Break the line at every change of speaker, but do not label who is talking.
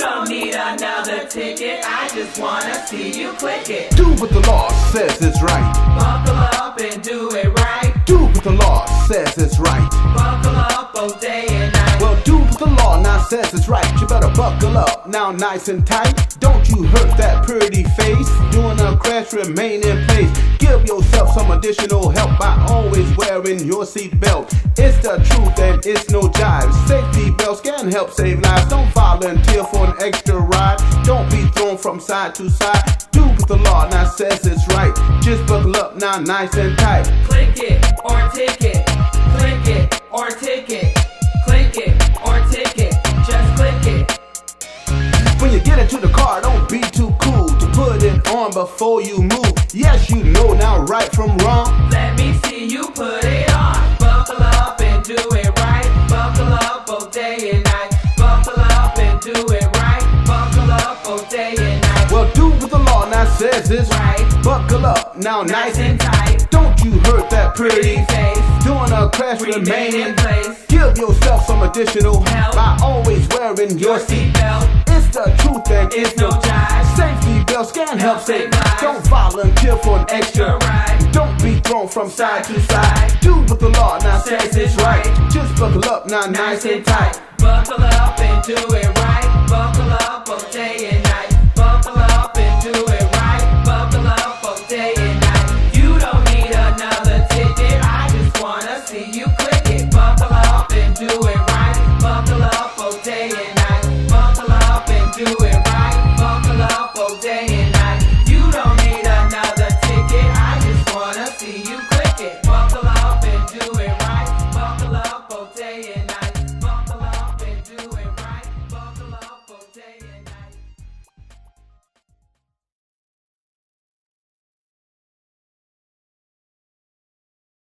don't need another ticket, I just wanna see you click it.
Do what the law says is right.
Buckle up and do it right.
Do what the law says is right.
Buckle up both day and night.
Well, do what the law now says is right. You better buckle up now nice and tight. Don't you hurt that pretty face. Doing a crash, remain in place. Give yourself some additional help by always wearing your seatbelt. It's the truth and it's no jive. Safety belts can help save lives. Don't volunteer for an extra ride. Don't be thrown from side to side. Do what the law now says is right. Just buckle up now nice and tight.
Click it or ticket. Click it or ticket. Click it or ticket. Just click it.
When you get into the car, don't be too cool to put it on before you move. Yes, you know now right from wrong.
Let me see you put it on. Buckle up and do it right. Buckle up both day and night. Buckle up and do it right. Buckle up both day and night.
Well, do what the law now says is
Right.
Buckle up now nice and
tight.
don't you hurt that pretty
face.
Doing a crash,
Remain in
remain.
place.
Give yourself some additional
Help.
by always wearing your
Your
seat.
seatbelt.
It's the truth and
It's no jive.
Safety belts can help save lives.
lives.
Don't volunteer for an extra
Extra ride.
Don't be thrown from side to side. Do what the law now says is right. Just buckle up now nice and tight.
Buckle up and do it right.